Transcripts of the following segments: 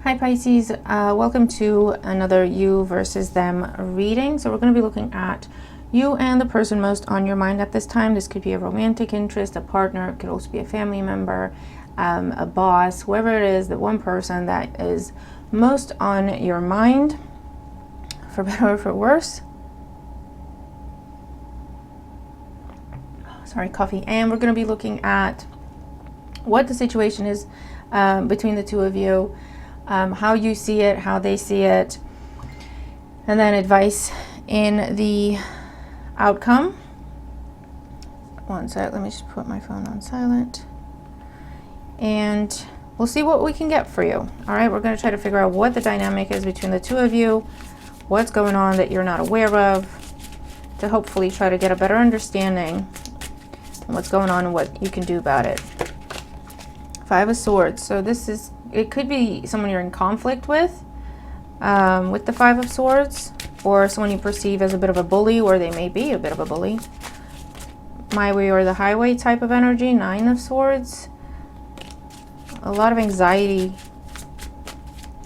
Hi Pisces, welcome to another you versus them reading. So we're going to be looking at you and the person most on your mind at this time. This could be a romantic interest, a partner, it could also be a family member, a boss, whoever it is, the one person that is most on your mind, for better or for worse. Sorry, coffee. And we're going to be looking at what the situation is between the two of you. How you see it, how they see it, and then advice in the outcome. One sec, let me just put my phone on silent. And we'll see what we can get for you. All right, we're going to try to figure out what the dynamic is between the two of you, what's going on that you're not aware of, to hopefully try to get a better understanding of what's going on and what you can do about it. Five of Swords. So this is, it could be someone you're in conflict with the Five of Swords, or someone you perceive as a bit of a bully, or they may be a bit of a bully. My way or the highway type of energy. Nine of Swords. A lot of anxiety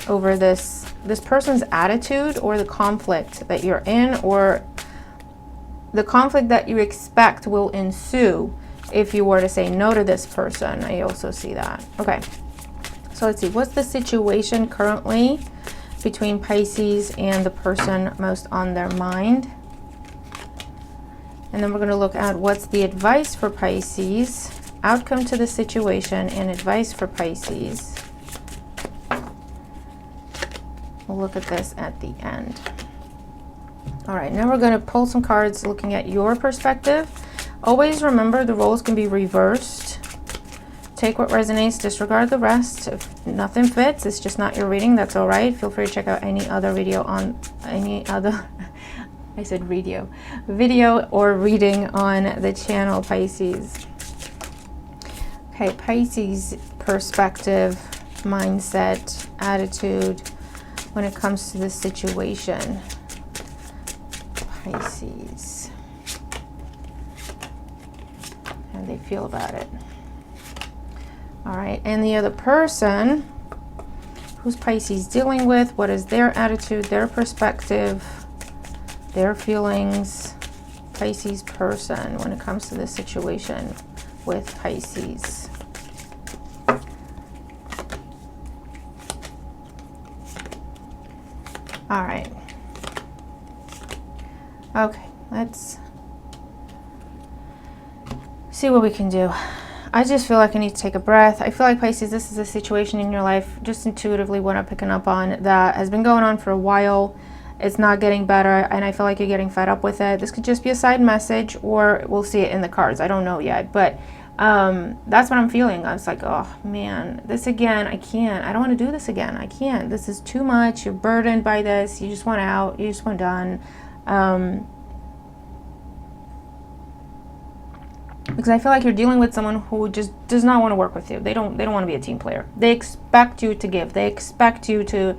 over this person's attitude, or the conflict that you're in, or the conflict that you expect will ensue if you were to say no to this person. I also see that. Okay. So let's see, what's the situation currently between Pisces and the person most on their mind? And then we're going to look at what's the advice for Pisces, outcome to the situation, and advice for Pisces. We'll look at this at the end. All right, now we're going to pull some cards looking at your perspective. Always remember the roles can be reversed. Take what resonates, disregard the rest. If nothing fits, it's just not your reading, that's all right. Feel free to check out any other video on any other, I said video or reading on the channel, Pisces. Okay, Pisces perspective, mindset, attitude when it comes to this situation. Pisces. How do they feel about it? All right, and the other person, who's Pisces dealing with, what is their attitude, their perspective, their feelings, Pisces person when it comes to this situation with Pisces. All right. Okay, let's see what we can do. I just feel like I need to take a breath. I feel like, Pisces, this is a situation in your life, just intuitively what I'm picking up on, that has been going on for a while. It's not getting better, and I feel like you're getting fed up with it. This could just be a side message, or we'll see it in the cards. I don't know yet, but that's what I'm feeling. I was like, oh man, this again, I can't. I don't want to do this again. I can't. This is too much. You're burdened by this. You just want out. You just want done. Because I feel like you're dealing with someone who just does not want to work with you. They don't want to be a team player. They expect you to give. They expect you to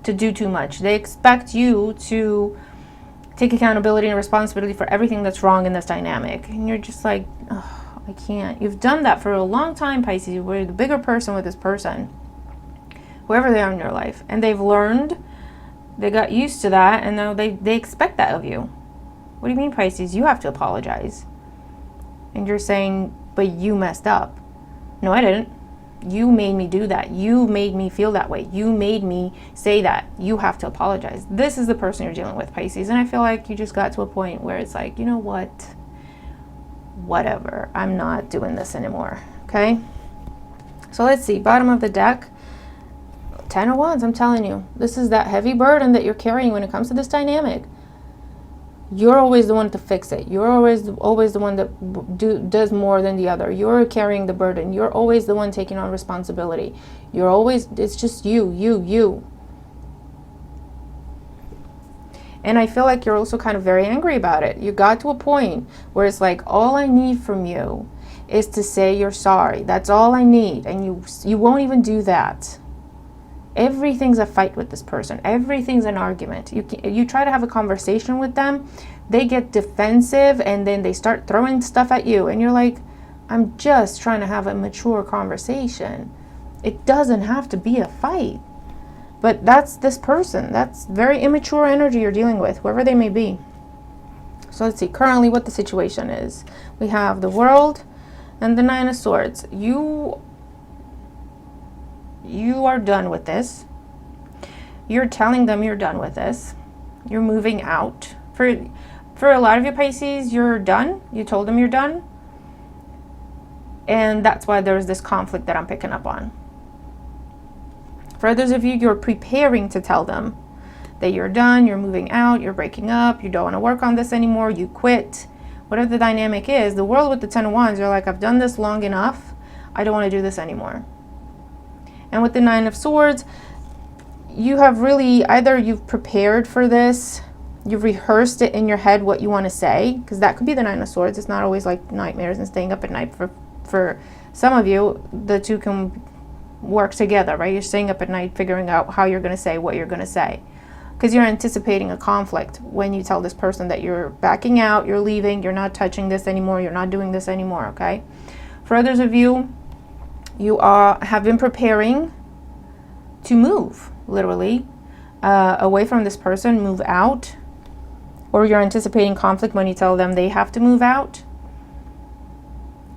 do too much. They expect you to take accountability and responsibility for everything that's wrong in this dynamic. And you're just like, oh, I can't. You've done that for a long time, Pisces. We're the bigger person with this person, whoever they are in your life. And they've learned, they got used to that, and now they expect that of you. What do you mean, Pisces? You have to apologize. And you're saying, but you messed up. No, I didn't. You made me do that. You made me feel that way. You made me say that. You have to apologize. This is the person you're dealing with, Pisces. And I feel like you just got to a point where it's like, you know what? Whatever. I'm not doing this anymore. Okay? So let's see. Bottom of the deck. 10 of Wands, I'm telling you. This is that heavy burden that you're carrying when it comes to this dynamic. You're always the one to fix it. You're always the one that does more than the other. You're carrying the burden. You're always the one taking on responsibility. You're always, it's just you. And I feel like you're also kind of very angry about it. You got to a point where it's like, all I need from you is to say you're sorry. That's all I need. And you won't even do that. Everything's a fight with this person. Everything's an argument. You try to have a conversation with them, they get defensive, and then they start throwing stuff at you. And you're like, I'm just trying to have a mature conversation. It doesn't have to be a fight. But that's this person. That's very immature energy you're dealing with, whoever they may be. So let's see currently what the situation is. We have the World and the Nine of Swords. You are done with this. You're telling them you're done with this. You're moving out. For a lot of you Pisces, you're done. You told them you're done. And that's why there's this conflict that I'm picking up on. For others of you, you're preparing to tell them that you're done, you're moving out, you're breaking up, you don't want to work on this anymore, you quit. Whatever the dynamic is, the World with the Ten of Wands, you're like, I've done this long enough. I don't want to do this anymore. And with the Nine of Swords, you have really, either you've prepared for this, you've rehearsed it in your head what you want to say, because that could be the Nine of Swords. It's not always like nightmares and staying up at night. For some of you, the two can work together, right? You're staying up at night figuring out how you're going to say what you're going to say, because you're anticipating a conflict when you tell this person that you're backing out, you're leaving, you're not touching this anymore, you're not doing this anymore, okay? For others of you, you have been preparing to move, literally, away from this person, move out, or you're anticipating conflict when you tell them they have to move out.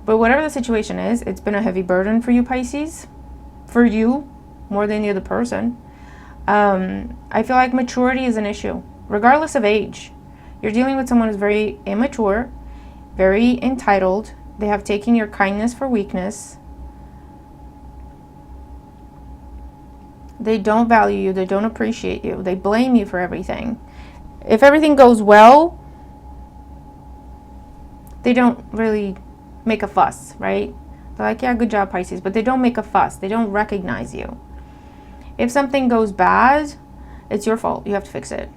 But whatever the situation is, it's been a heavy burden for you Pisces, for you more than the other person. I feel like maturity is an issue, regardless of age. You're dealing with someone who's very immature, very entitled. They have taken your kindness for weakness. They don't value you. They don't appreciate you. They blame you for everything. If everything goes well, they don't really make a fuss, right? They're like, yeah, good job, Pisces. But they don't make a fuss. They don't recognize you. If something goes bad, it's your fault. You have to fix it.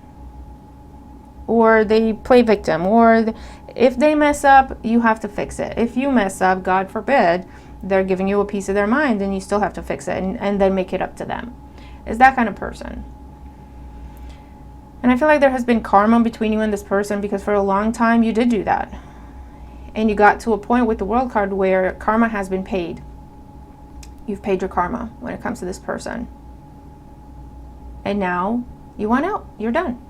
Or they play victim. Or if they mess up, you have to fix it. If you mess up, God forbid, they're giving you a piece of their mind and you still have to fix it and then make it up to them. It's that kind of person. And I feel like there has been karma between you and this person, because for a long time you did do that. And you got to a point with the World card where karma has been paid. You've paid your karma when it comes to this person. And now you want out. You're done.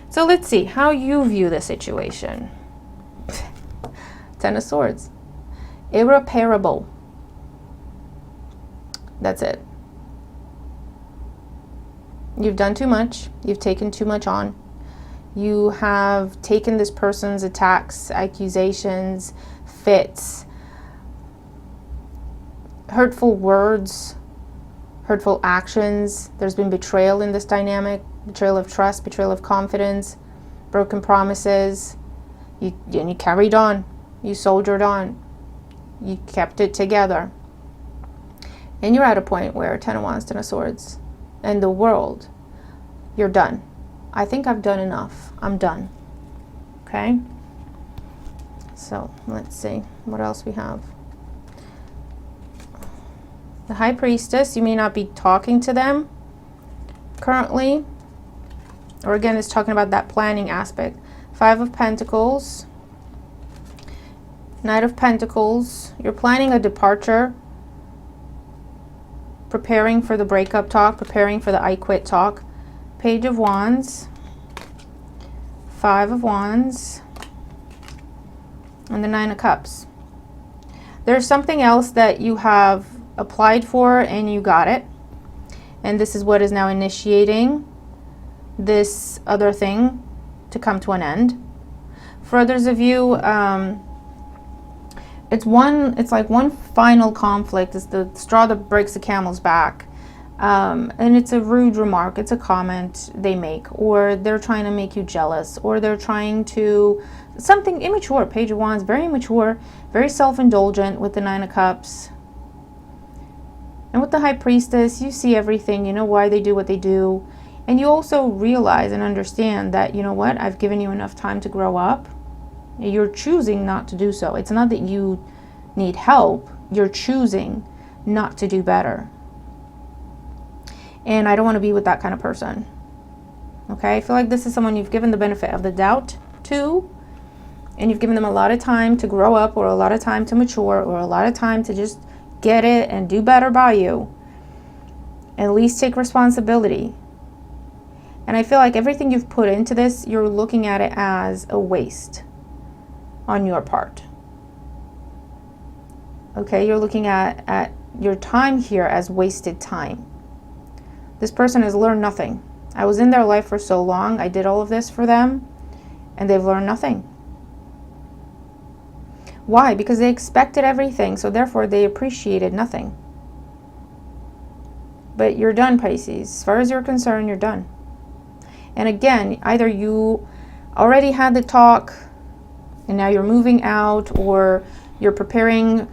So let's see how you view the situation. Ten of Swords. Irreparable. That's it. You've done too much. You've taken too much on. You have taken this person's attacks, accusations, fits, hurtful words, hurtful actions. There's been betrayal in this dynamic, betrayal of trust, betrayal of confidence, broken promises. You carried on. You soldiered on. You kept it together. And you're at a point where Ten of Wands, Ten of Swords, and the World, you're done. I think I've done enough. I'm done. Okay? So, let's see what else we have. The High Priestess, you may not be talking to them currently. Or again, it's talking about that planning aspect. Five of Pentacles. Knight of Pentacles. You're planning a departure. Preparing for the breakup talk. Preparing for the I quit talk. Page of Wands. Five of Wands. And the Nine of Cups. There's something else that you have applied for and you got it. And this is what is now initiating this other thing to come to an end. For others of you, it's like one final conflict. It's the straw that breaks the camel's back. And it's a rude remark. It's a comment they make, or they're trying to make you jealous, or they're trying to, something immature. Page of Wands, very immature, very self-indulgent with the Nine of Cups. And with the High Priestess, you see everything. You know why they do what they do. And you also realize and understand that, you know what, I've given you enough time to grow up. You're choosing not to do so. It's not that you need help. You're choosing not to do better. And I don't want to be with that kind of person. Okay? I feel like this is someone you've given the benefit of the doubt to. And you've given them a lot of time to grow up, or a lot of time to mature, or a lot of time to just get it and do better by you. At least take responsibility. And I feel like everything you've put into this, you're looking at it as a waste on your part. Okay, you're looking at your time here as wasted time. This person has learned nothing. I was in their life for so long. I did all of this for them, and they've learned nothing. Why? Because they expected everything, so therefore they appreciated nothing. But you're done, Pisces. As far as you're concerned, you're done. And again, either you already had the talk and now you're moving out, or you're preparing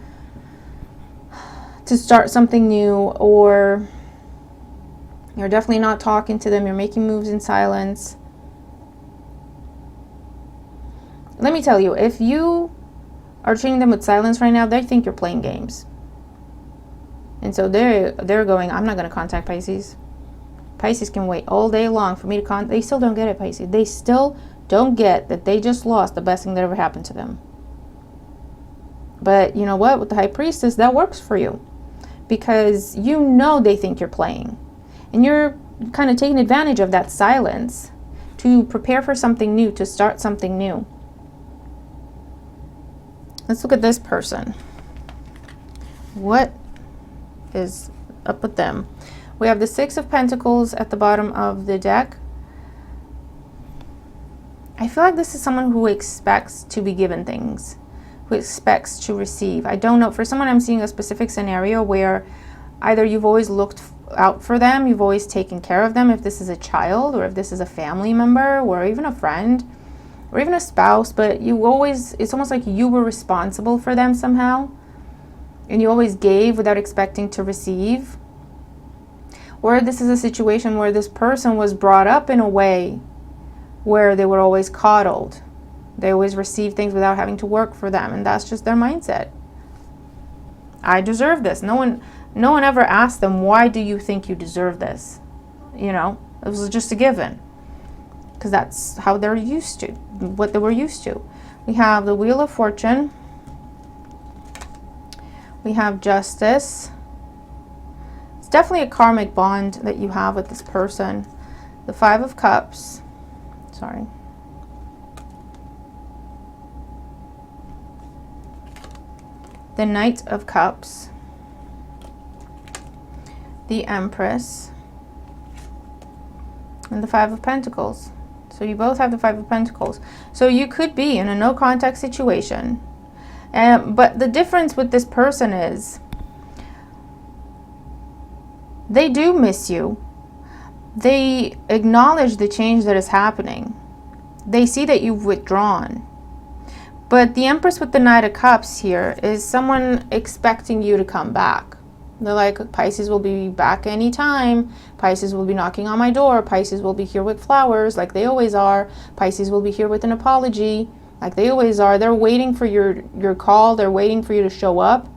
to start something new, or you're definitely not talking to them. You're making moves in silence. Let me tell you, if you are treating them with silence right now, they think you're playing games. And so they're going, I'm not going to contact Pisces. Pisces can wait all day long for me to contact. They still don't get it, Pisces. They still don't get that they just lost the best thing that ever happened to them. But you know what? With the High Priestess, that works for you. Because you know they think you're playing. And you're kind of taking advantage of that silence to prepare for something new, to start something new. Let's look at this person. What is up with them? We have the Six of Pentacles at the bottom of the deck. I feel like this is someone who expects to be given things, who expects to receive. I don't know. For someone, I'm seeing a specific scenario where either you've always looked out for them, you've always taken care of them, if this is a child, or if this is a family member, or even a friend, or even a spouse, but you always, it's almost like you were responsible for them somehow, and you always gave without expecting to receive. Or this is a situation where this person was brought up in a way where they were always coddled. They always received things without having to work for them, and that's just their mindset. I deserve this. No one ever asked them, why do you think you deserve this? You know, it was just a given. Because that's how they're used to, what they were used to. We have the Wheel of Fortune. We have Justice. It's definitely a karmic bond that you have with this person. The Five of Cups. Sorry. The Knight of Cups. The Empress. And the Five of Pentacles. So you both have the Five of Pentacles. So you could be in a no contact situation. But the difference with this person is they do miss you. They acknowledge the change that is happening. They see that you've withdrawn. But the Empress with the Knight of Cups here is someone expecting you to come back. They're like, Pisces will be back anytime. Pisces will be knocking on my door. Pisces will be here with flowers like they always are. Pisces will be here with an apology like they always are. They're waiting for your call. They're waiting for you to show up.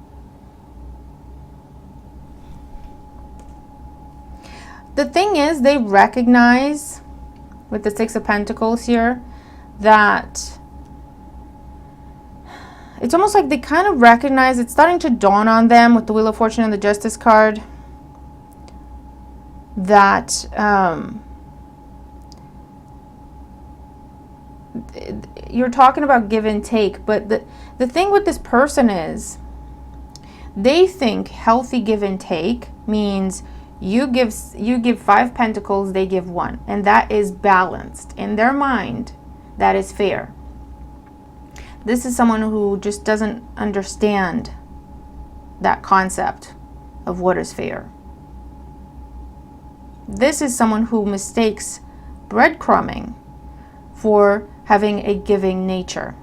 The thing is, they recognize with the Six of Pentacles here that it's almost like they kind of recognize, it's starting to dawn on them with the Wheel of Fortune and the Justice card, that you're talking about give and take. But the thing with this person is they think healthy give and take means you give Five Pentacles, they give one, and that is balanced. In their mind, that is fair. This is someone who just doesn't understand that concept of what is fair. This is someone who mistakes breadcrumbing for having a giving nature.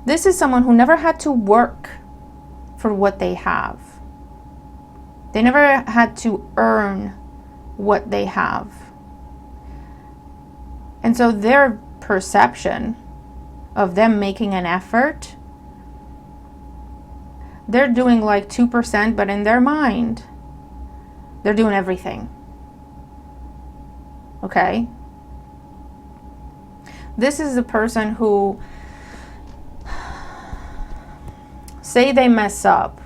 This is someone who never had to work for what they have. They never had to earn what they have. And so their perception of them making an effort, they're doing like 2%, but in their mind, they're doing everything. Okay? This is a person who, say they mess up,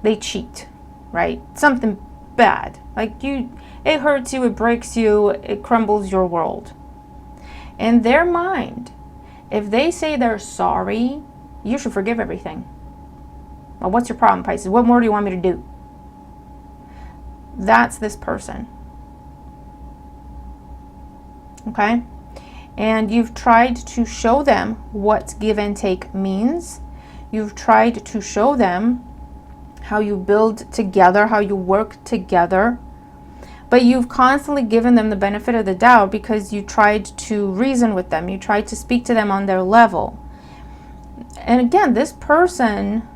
they cheat, right? Something bad. Like it hurts you, it breaks you, it crumbles your world. In their mind, if they say they're sorry, you should forgive everything. Well, what's your problem, Pisces? What more do you want me to do? That's this person. Okay? And you've tried to show them what give and take means. You've tried to show them how you build together, how you work together. But you've constantly given them the benefit of the doubt because you tried to reason with them. You tried to speak to them on their level. And again, this person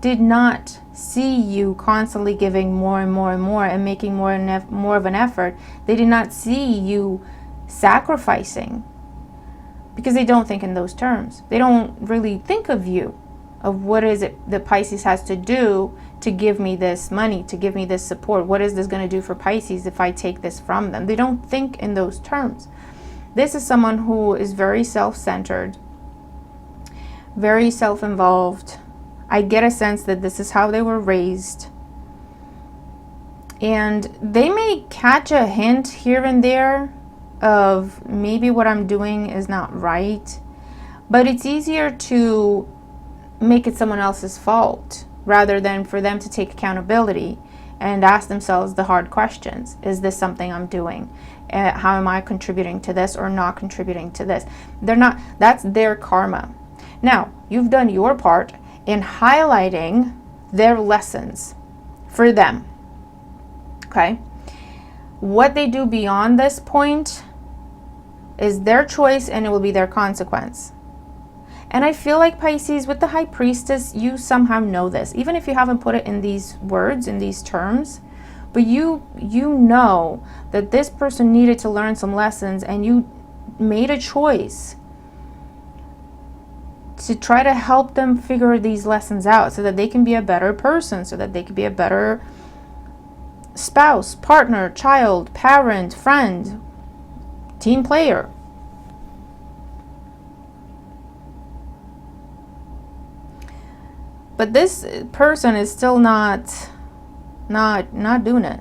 did not see you constantly giving more and more and more and making more of an effort. They did not see you sacrificing because they don't think in those terms. They don't really think of you, of what is it that Pisces has to do to give me this money, to give me this support. What is this going to do for Pisces if I take this from them? They don't think in those terms. This is someone who is very self-centered, very self-involved. I get a sense that this is how they were raised. And they may catch a hint here and there of maybe what I'm doing is not right. But it's easier to make it someone else's fault rather than for them to take accountability and ask themselves the hard questions. Is this something I'm doing? How am I contributing to this or not contributing to this? They're not, that's their karma. Now, you've done your part in highlighting their lessons for them. Okay? What they do beyond this point is their choice and it will be their consequence. And I feel like, Pisces, with the High Priestess, you somehow know this, even if you haven't put it in these words, in these terms. But you know that this person needed to learn some lessons, and you made a choice to try to help them figure these lessons out so that they can be a better person, so that they can be a better spouse, partner, child, parent, friend, team player. But this person is still not doing it.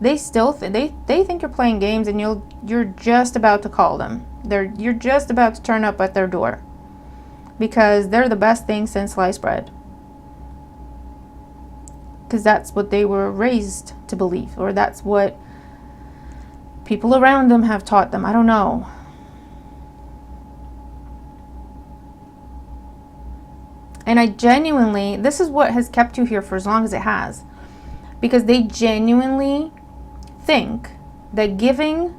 They still they think you're playing games, and you're just about to call them. You're just about to turn up at their door because they're the best thing since sliced bread. Because that's what they were raised to believe, or that's what people around them have taught them. I don't know. And I genuinely, this is what has kept you here for as long as it has. Because they genuinely think that giving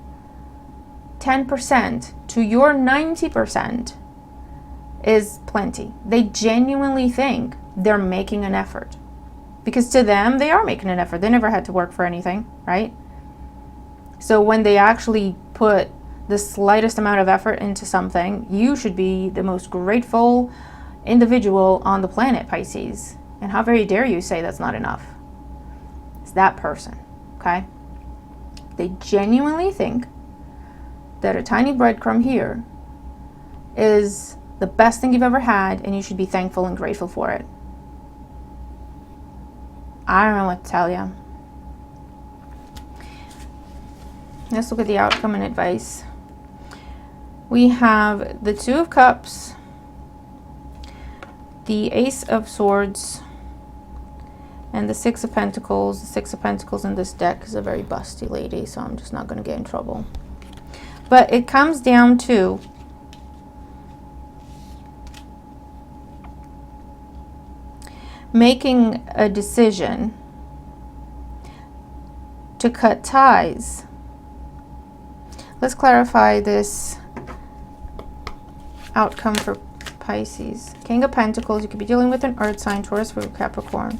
10% to your 90% is plenty. They genuinely think they're making an effort. Because to them, they are making an effort. They never had to work for anything, right? So when they actually put the slightest amount of effort into something, you should be the most grateful individual on the planet, Pisces. And how very dare you say that's not enough? It's that person, okay? They genuinely think that a tiny breadcrumb here is the best thing you've ever had, and you should be thankful and grateful for it. I don't know what to tell you. Let's look at the outcome and advice. We have the Two of Cups, the Ace of Swords, and the Six of Pentacles. The Six of Pentacles in this deck is a very busty lady, so I'm just not going to get in trouble. But it comes down to making a decision to cut ties. Let's clarify this outcome for Pisces. King of Pentacles, you could be dealing with an earth sign, Taurus, or Capricorn.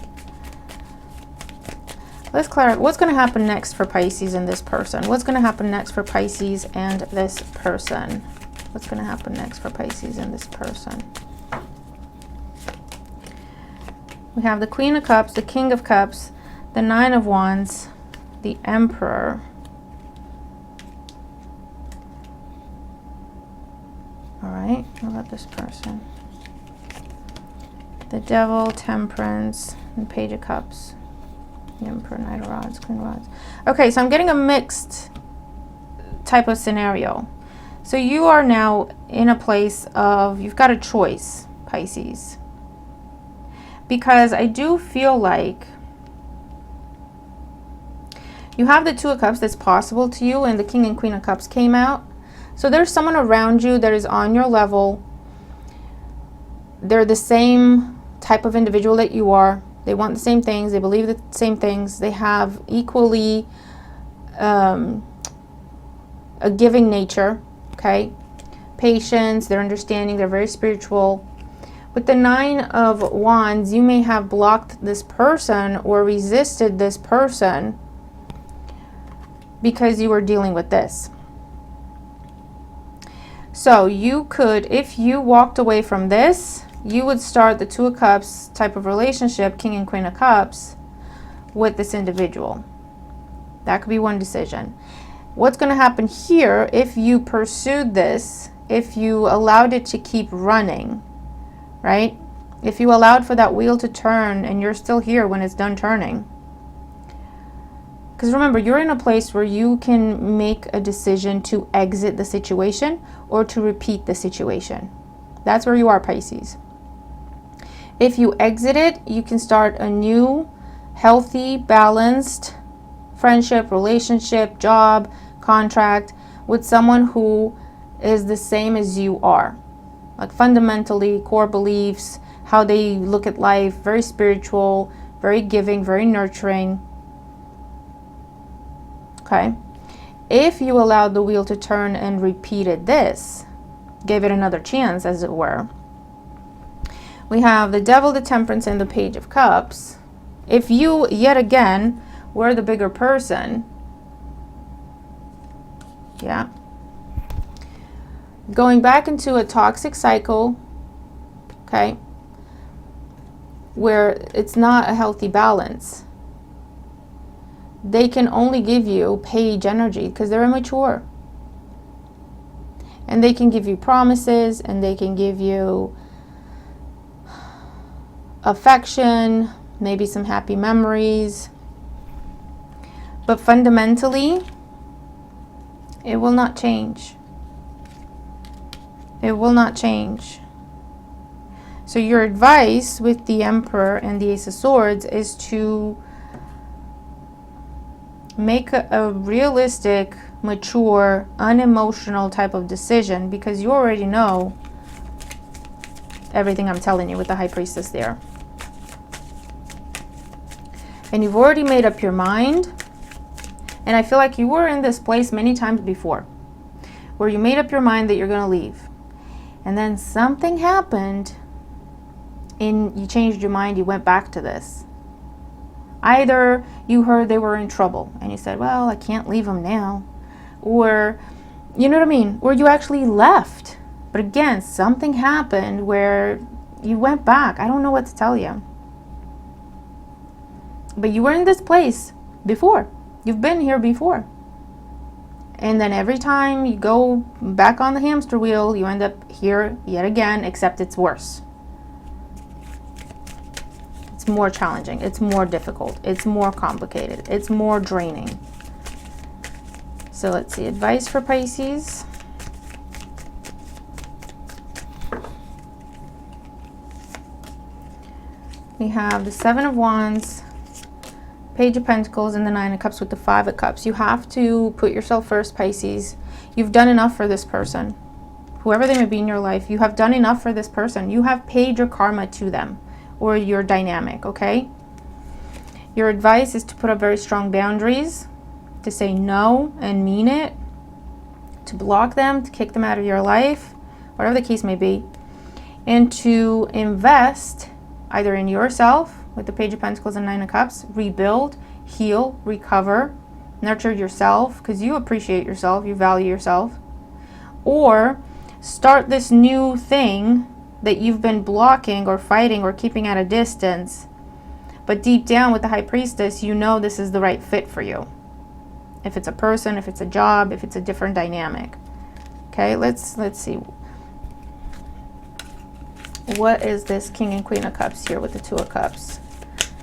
Let's clarify what's going to happen next for Pisces and this person. What's going to happen next for Pisces and this person? What's going to happen next for Pisces and this person? We have the Queen of Cups, the King of Cups, the Nine of Wands, the Emperor. All right, what about this person? The Devil, Temperance, and Page of Cups. The Emperor, Knight of Rods, Queen of Rods. Okay, so I'm getting a mixed type of scenario. So you are now in a place of, you've got a choice, Pisces. Because I do feel like you have the Two of Cups that's possible to you, and the King and Queen of Cups came out. So there's someone around you that is on your level. They're the same type of individual that you are. They want the same things. They believe the same things. They have equally a giving nature, okay? Patience, they're understanding, they're very spiritual. With the Nine of Wands, you may have blocked this person or resisted this person because you were dealing with this. So you could, if you walked away from this, you would start the Two of Cups type of relationship, King and Queen of Cups, with this individual. That could be one decision. What's going to happen here, if you pursued this, if you allowed it to keep running, right? If you allowed for that wheel to turn and you're still here when it's done turning. Because remember, you're in a place where you can make a decision to exit the situation or to repeat the situation. That's where you are, Pisces. If you exit it, you can start a new, healthy, balanced friendship, relationship, job, contract with someone who is the same as you are. Like fundamentally, core beliefs, how they look at life, very spiritual, very giving, very nurturing. Okay, if you allowed the wheel to turn and repeated this, gave it another chance, as it were, we have the Devil, the Temperance, and the Page of Cups. If you, yet again, were the bigger person, yeah, going back into a toxic cycle, okay, where it's not a healthy balance. They can only give you page energy because they're immature. And they can give you promises, and they can give you affection, maybe some happy memories. But fundamentally, it will not change. It will not change. So your advice with the Emperor and the Ace of Swords is to make a realistic, mature, unemotional type of decision, because you already know everything I'm telling you with the High Priestess there. And you've already made up your mind. And I feel like you were in this place many times before, where you made up your mind that you're going to leave. And then something happened and you changed your mind, you went back to this. Either you heard they were in trouble and you said, well, I can't leave them now. Or, you know what I mean? Or you actually left. But again, something happened where you went back. I don't know what to tell you. But you were in this place before. You've been here before. And then every time you go back on the hamster wheel, you end up here yet again, except it's worse. It's more challenging. It's more difficult. It's more complicated. It's more draining. So let's see. Advice for Pisces. We have the Seven of Wands, Page of Pentacles, and the Nine of Cups with the Five of Cups. You have to put yourself first, Pisces. You've done enough for this person. Whoever they may be in your life, you have done enough for this person. You have paid your karma to them or your dynamic, okay? Your advice is to put up very strong boundaries, to say no and mean it, to block them, to kick them out of your life, whatever the case may be, and to invest either in yourself, with the Page of Pentacles and Nine of Cups, rebuild, heal, recover, nurture yourself, because you appreciate yourself, you value yourself, or start this new thing that you've been blocking or fighting or keeping at a distance, but deep down with the High Priestess, you know this is the right fit for you. If it's a person, if it's a job, if it's a different dynamic. Okay, let's see. What is this King and Queen of Cups here with the Two of Cups?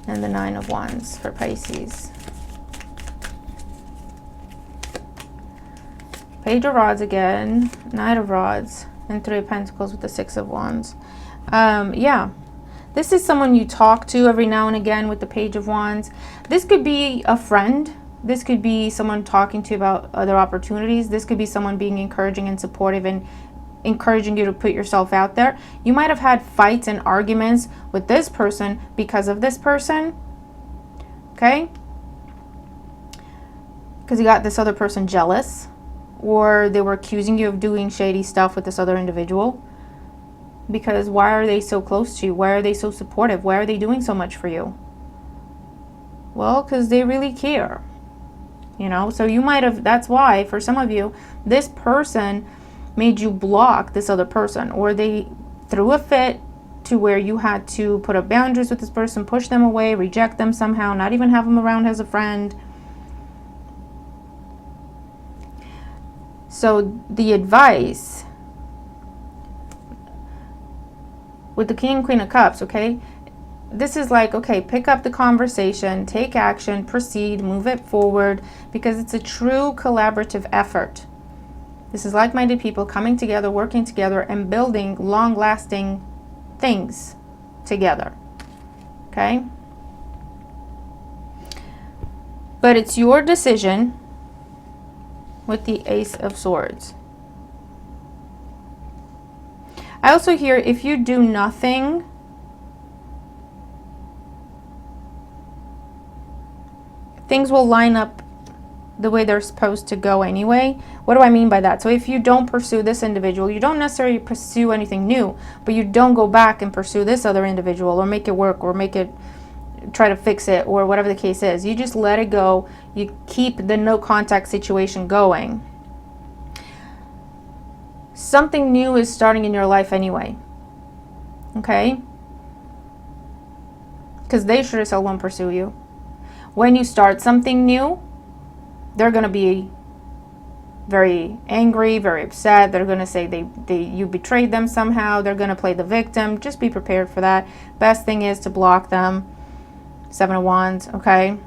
and the Nine of Wands for Pisces. Page of Rods again, Knight of Rods, and Three of Pentacles with the Six of Wands. Yeah, this is someone you talk to every now and again with the Page of Wands. This could be a friend. This could be someone talking to you about other opportunities. This could be someone being encouraging and supportive and encouraging you to put yourself out there. You might have had fights and arguments with this person because of this person. Okay? Because you got this other person jealous, or they were accusing you of doing shady stuff with this other individual. Because why are they so close to you? Why are they so supportive? Why are they doing so much for you? Well, because they really care. You know, so you might have, that's why for some of you, this person made you block this other person, or they threw a fit to where you had to put up boundaries with this person, push them away, reject them somehow, not even have them around as a friend. So the advice with the King and Queen of Cups, okay, this is like, okay, pick up the conversation, take action, proceed, move it forward, because it's a true collaborative effort. This is like-minded people coming together, working together, and building long-lasting things together, okay? But it's your decision with the Ace of Swords. I also hear if you do nothing, things will line up the way they're supposed to go anyway. What do I mean by that? So if you don't pursue this individual, you don't necessarily pursue anything new, but you don't go back and pursue this other individual or make it work or make it, try to fix it or whatever the case is. You just let it go. You keep the no contact situation going. Something new is starting in your life anyway. Okay? Because they sure as hell won't pursue you. When you start something new, they're going to be very angry, very upset. They're going to say you betrayed them somehow. They're going to play the victim. Just be prepared for that. Best thing is to block them. Seven of Wands, okay?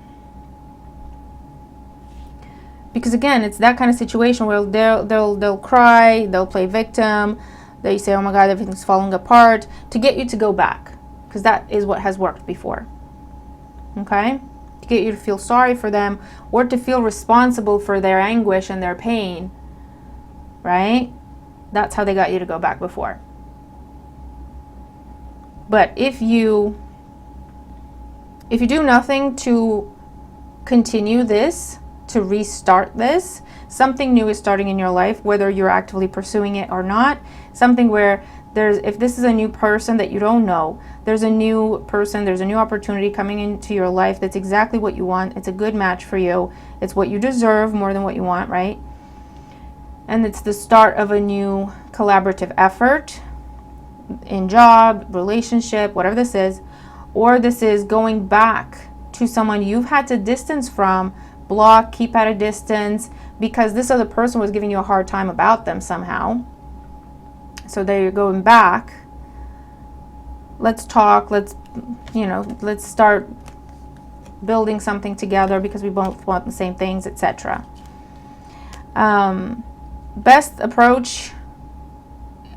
Because again, it's that kind of situation where they'll cry, they'll play victim. They say, oh my God, everything's falling apart, to get you to go back. Because that is what has worked before. Okay? To get you to feel sorry for them, or to feel responsible for their anguish and their pain, right? That's how they got you to go back before. But if you do nothing to continue this, to restart this, something new is starting in your life, whether you're actively pursuing it or not. Something where if this is a new person that you don't know, there's a new person, there's a new opportunity coming into your life that's exactly what you want. It's a good match for you. It's what you deserve more than what you want, right? And it's the start of a new collaborative effort in job, relationship, whatever this is. Or this is going back to someone you've had to distance from, block, keep at a distance, because this other person was giving you a hard time about them somehow. So they're going back. Let's talk. Let's start building something together because we both want the same things, etc. Best approach,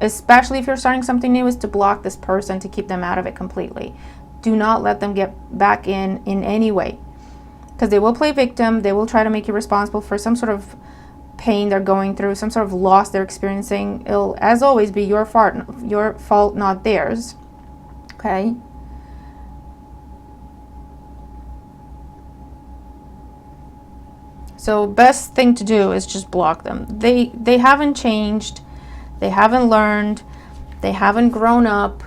especially if you're starting something new, is to block this person, to keep them out of it completely. Do not let them get back in any way, because they will play victim. They will try to make you responsible for some sort of pain they're going through, some sort of loss they're experiencing. It'll, as always, be your fault, not theirs. Okay? So best thing to do is just block them. They haven't changed. They haven't learned. They haven't grown up.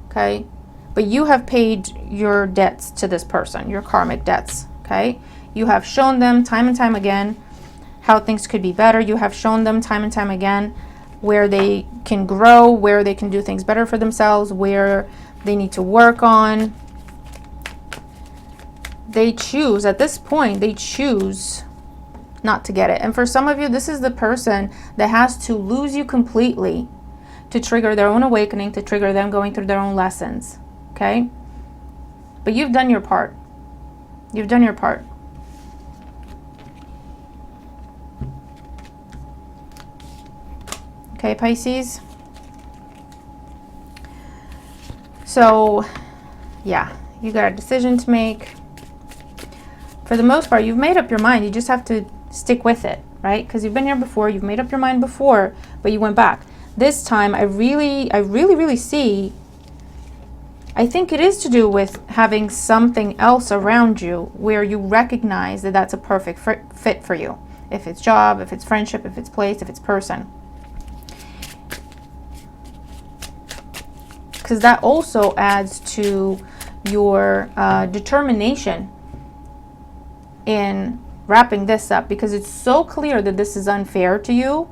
Okay? But you have paid your debts to this person, your karmic debts. Okay? You have shown them time and time again how things could be better. You have shown them time and time again where they can grow, where they can do things better for themselves, where they need to work on. They choose, at this point, they choose not to get it. And for some of you, this is the person that has to lose you completely to trigger their own awakening, to trigger them going through their own lessons. Okay? But you've done your part. You've done your part. Okay, Pisces. So, yeah, you got a decision to make. For the most part, you've made up your mind. You just have to stick with it, right? Because you've been here before. You've made up your mind before, but you went back. This time, I really see, I think it is to do with having something else around you where you recognize that that's a perfect fit for you. If it's job, if it's friendship, if it's place, if it's person. Because that also adds to your determination in wrapping this up, because it's so clear that this is unfair to you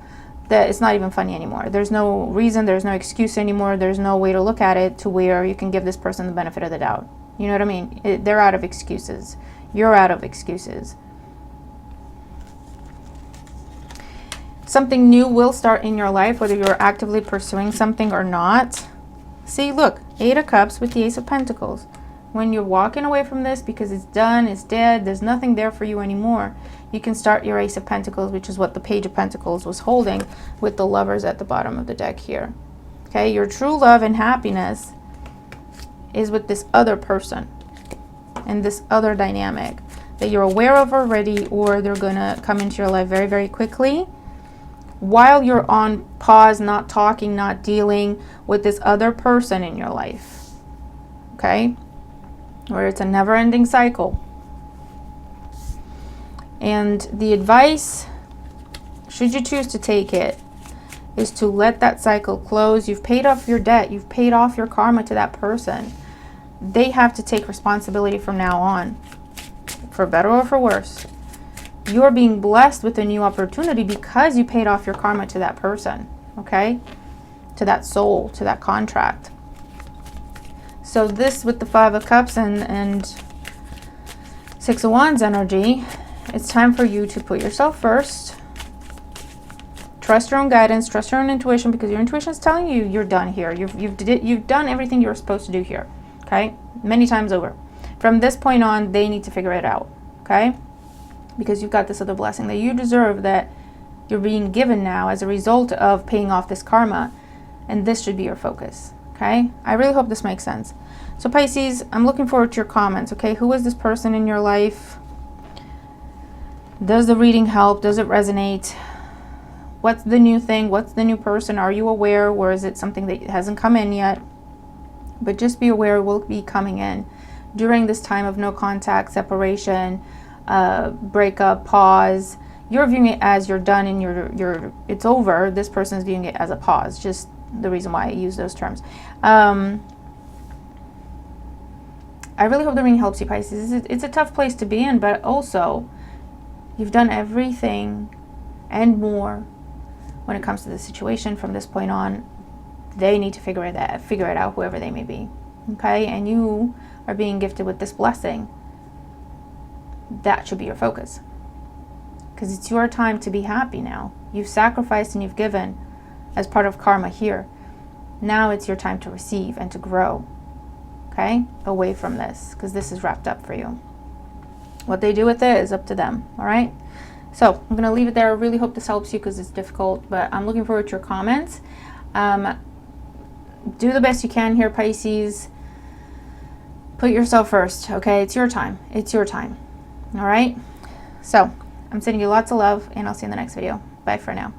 that it's not even funny anymore. There's no reason, there's no excuse anymore, there's no way to look at it to where you can give this person the benefit of the doubt. You know what I mean? They're out of excuses. You're out of excuses. Something new will start in your life, whether you're actively pursuing something or not. See, look, 8 of Cups with the Ace of Pentacles. When you're walking away from this because it's done, it's dead, there's nothing there for you anymore, you can start your Ace of Pentacles, which is what the Page of Pentacles was holding, with the Lovers at the bottom of the deck here. Okay, your true love and happiness is with this other person and this other dynamic that you're aware of already, or they're going to come into your life very, very quickly. While you're on pause, not talking, not dealing with this other person in your life. Okay? Where it's a never-ending cycle. And the advice, should you choose to take it, is to let that cycle close. You've paid off your debt. You've paid off your karma to that person. They have to take responsibility from now on, for better or for worse. You're being blessed with a new opportunity because you paid off your karma to that person, okay? To that soul, to that contract. So this with the 5 of Cups and 6 of Wands energy, it's time for you to put yourself first. Trust your own guidance, trust your own intuition, because your intuition is telling you you're done here. You've done everything you were supposed to do here, okay? Many times over. From this point on, they need to figure it out, okay? Because you've got this other blessing that you deserve, that you're being given now as a result of paying off this karma. And this should be your focus, okay? I really hope this makes sense. So Pisces, I'm looking forward to your comments, okay? Who is this person in your life? Does the reading help? Does it resonate? What's the new thing? What's the new person? Are you aware, or is it something that hasn't come in yet? But just be aware it will be coming in during this time of no contact, separation, breakup, pause. You're viewing it as you're done and it's over. This person is viewing it as a pause. Just the reason why I use those terms. I really hope the reading helps you, Pisces. It's a tough place to be in, but also you've done everything and more when it comes to the situation. From this point on, they need to figure it out, whoever they may be. Okay, and you are being gifted with this blessing. That should be your focus, because it's your time to be happy now. You've sacrificed and you've given as part of karma here. Now it's your time to receive and to grow, okay, away from this, because this is wrapped up for you. What they do with it is up to them. All right, so I'm gonna leave it there. I really hope this helps you, because it's difficult, but I'm looking forward to your comments. Do the best you can here, Pisces. Put yourself first, okay? It's your time. It's your time. All right? So, I'm sending you lots of love, and I'll see you in the next video. Bye for now.